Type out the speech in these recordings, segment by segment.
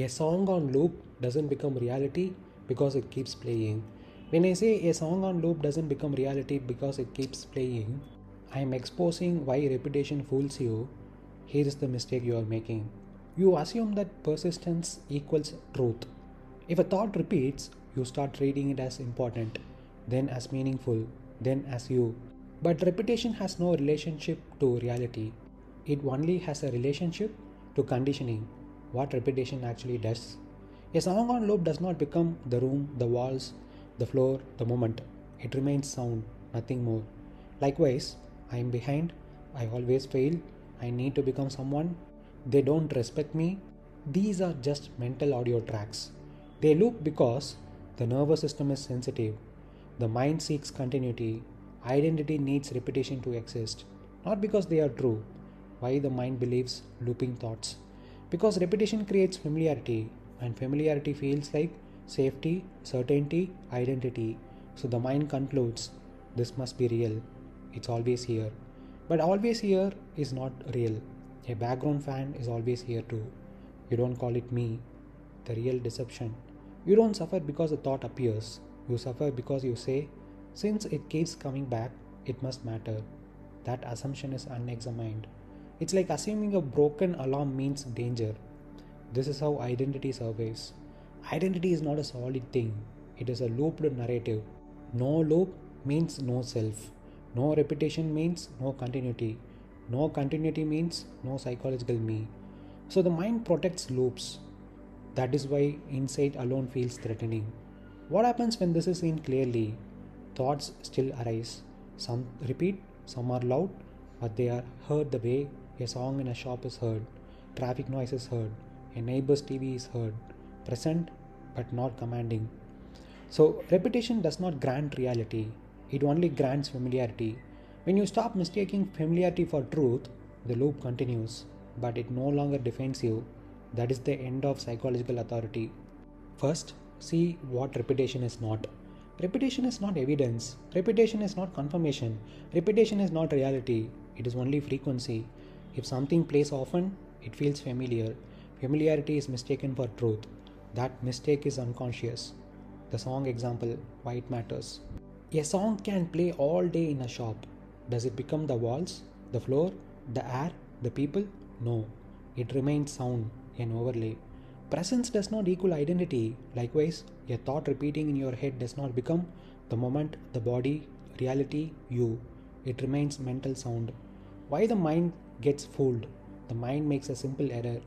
A song on loop doesn't become reality because it keeps playing. When I say a song on loop doesn't become reality because it keeps playing, I am exposing why repetition fools you. Here is the mistake you are making. You assume that persistence equals truth. If a thought repeats, you start reading it as important, then as meaningful, then as you. But repetition has no relationship to reality. It only has a relationship to conditioning, what repetition actually does. A song on loop does not become the room, the walls, the floor, the moment. It remains sound, nothing more. Likewise, I am behind, I always fail, I need to become someone, they don't respect me. These are just mental audio tracks. They loop because the nervous system is sensitive. The mind seeks continuity. Identity needs repetition to exist. Not because they are true. Why the mind believes looping thoughts? Because repetition creates familiarity, and familiarity feels like safety, certainty, identity. So the mind concludes this must be real. It's always here. But always here is not real. A background fan is always here too. You don't call it me, the real deception. You don't suffer because the thought appears. You suffer because you say, since it keeps coming back, it must matter. That assumption is unexamined. It's like assuming a broken alarm means danger. This is how identity survives. Identity is not a solid thing, it is a looped narrative. No loop means no self. No repetition means no continuity. No continuity means no psychological me. So the mind protects loops. That is why insight alone feels threatening. What happens when this is seen clearly? Thoughts still arise. Some repeat, some are loud, but they are heard the way a song in a shop is heard, traffic noise is heard, a neighbor's TV is heard, present but not commanding. So repetition does not grant reality, it only grants familiarity. When you stop mistaking familiarity for truth, the loop continues, but it no longer defends you. That is the end of psychological authority. First, see what repetition is not. Repetition is not evidence. Repetition is not confirmation. Repetition is not reality. It is only frequency. If something plays often, it feels familiar. Familiarity is mistaken for truth. That mistake is unconscious. The song example, why it matters. A song can play all day in a shop. Does it become the walls, the floor, the air, the people? No. It remains sound, an overlay. Presence does not equal identity. Likewise, a thought repeating in your head does not become the moment, the body, reality, you. It remains mental sound. Why the mind gets fooled? The mind makes a simple error.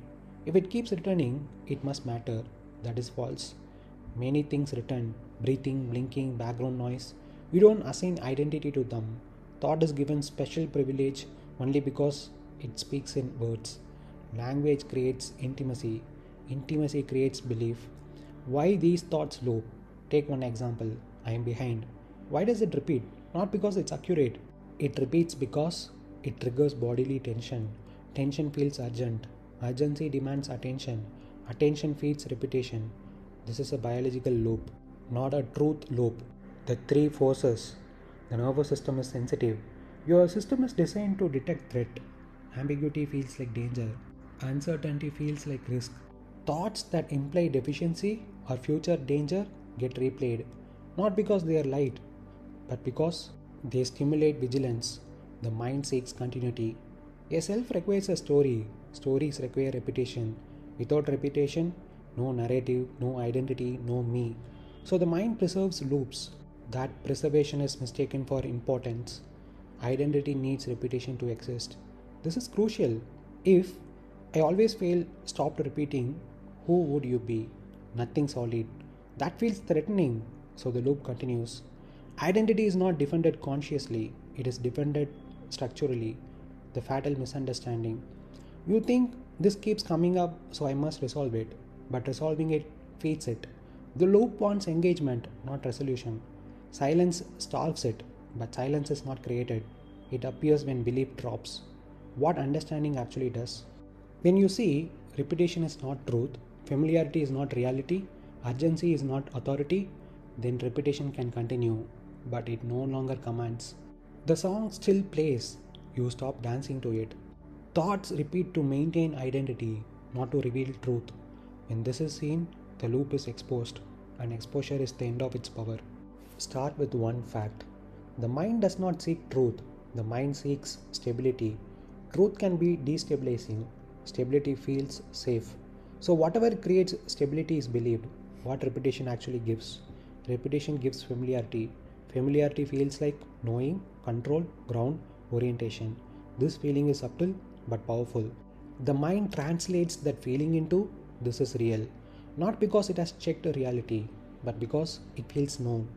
If it keeps returning, it must matter. That is false. Many things return, breathing, blinking, background noise. We don't assign identity to them. Thought is given special privilege only because it speaks in words. Language creates intimacy. Intimacy creates belief. Why these thoughts loop? Take one example. I am behind. Why does it repeat? Not because it's accurate. It repeats because it triggers bodily tension. Tension feels urgent. Urgency demands attention. Attention feeds repetition. This is a biological loop, not a truth loop. The three forces. The nervous system is sensitive. Your system is designed to detect threat. Ambiguity feels like danger. Uncertainty feels like risk. Thoughts that imply deficiency or future danger get replayed, not because they are light, but because they stimulate vigilance. The mind seeks continuity. A self requires a story. Stories require repetition. Without repetition, no narrative, no identity, no me. So the mind preserves loops. That preservation is mistaken for importance. Identity needs repetition to exist. This is crucial. If I always fail, stopped repeating, who would you be? Nothing solid. That feels threatening, so the loop continues. Identity is not defended consciously, it is defended structurally. The fatal misunderstanding. You think this keeps coming up, so I must resolve it, but resolving it feeds it. The loop wants engagement, not resolution. Silence starves it, but silence is not created. It appears when belief drops. What understanding actually does? When you see repetition is not truth, familiarity is not reality, urgency is not authority, then repetition can continue, but it no longer commands. The song still plays, you stop dancing to it. Thoughts repeat to maintain identity, not to reveal truth. When this is seen, the loop is exposed, and exposure is the end of its power. Start with one fact. The mind does not seek truth, the mind seeks stability. Truth can be destabilizing, stability feels safe. So, whatever creates stability is believed. What repetition actually gives? Repetition gives familiarity. Familiarity feels like knowing, control, ground, orientation. This feeling is subtle but powerful. The mind translates that feeling into this is real, not because it has checked reality, but because it feels known.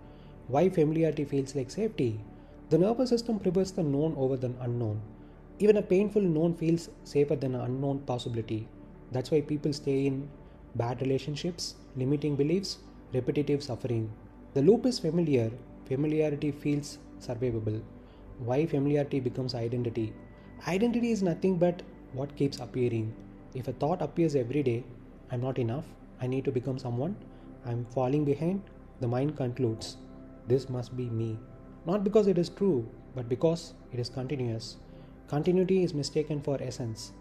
Why familiarity feels like safety? The nervous system prefers the known over the unknown. Even a painful known feels safer than an unknown possibility. That's why people stay in bad relationships, limiting beliefs, repetitive suffering. The loop is familiar, familiarity feels survivable. Why familiarity becomes identity? Identity is nothing but what keeps appearing. If a thought appears every day, I'm not enough, I need to become someone, I'm falling behind, the mind concludes, this must be me. Not because it is true, but because it is continuous. Continuity is mistaken for essence.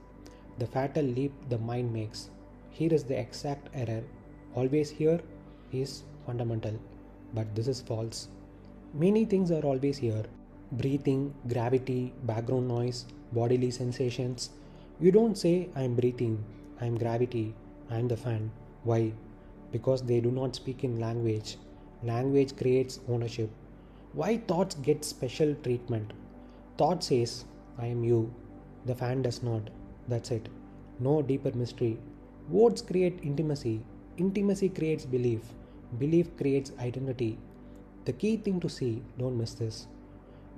The fatal leap the mind makes. Here is the exact error. Always here is fundamental, but this is false. Many things are always here: breathing, gravity, background noise, bodily sensations. You don't say, I am breathing, I am gravity, I am the fan. Why? Because they do not speak in language. Language creates ownership. Why thoughts get special treatment? Thought says, I am you. The fan does not. That's it. No deeper mystery. Words create intimacy. Intimacy creates belief. Belief creates identity. The key thing to see, don't miss this.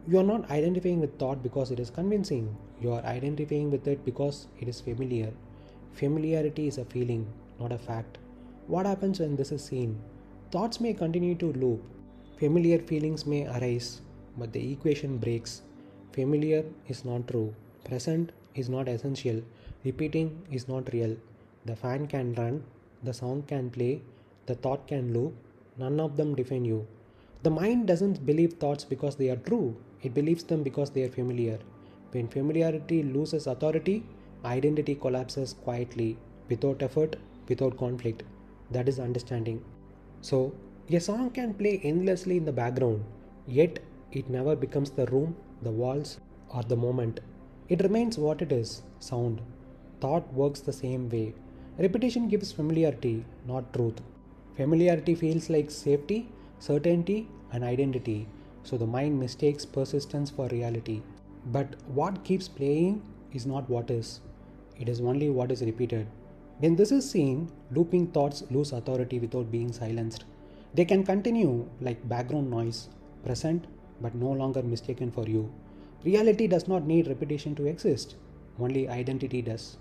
You are not identifying with thought because it is convincing. You are identifying with it because it is familiar. Familiarity is a feeling, not a fact. What happens when this is seen? Thoughts may continue to loop. Familiar feelings may arise, but the equation breaks. Familiar is not true. Present is not essential. Repeating is not real. The fan can run, the sound can play, the thought can loop. None of them define you. The mind doesn't believe thoughts because they are true, it believes them because they are familiar. When familiarity loses authority, identity collapses quietly, without effort, without conflict. That is understanding. So, a song can play endlessly in the background, yet it never becomes the room, the walls, or the moment. It remains what it is: sound. Thought works the same way. Repetition gives familiarity, not truth. Familiarity feels like safety, certainty, and identity, so the mind mistakes persistence for reality. But what keeps playing is not what is, it is only what is repeated. When this is seen, looping thoughts lose authority without being silenced. They can continue like background noise, present but no longer mistaken for you. Reality does not need repetition to exist, only identity does.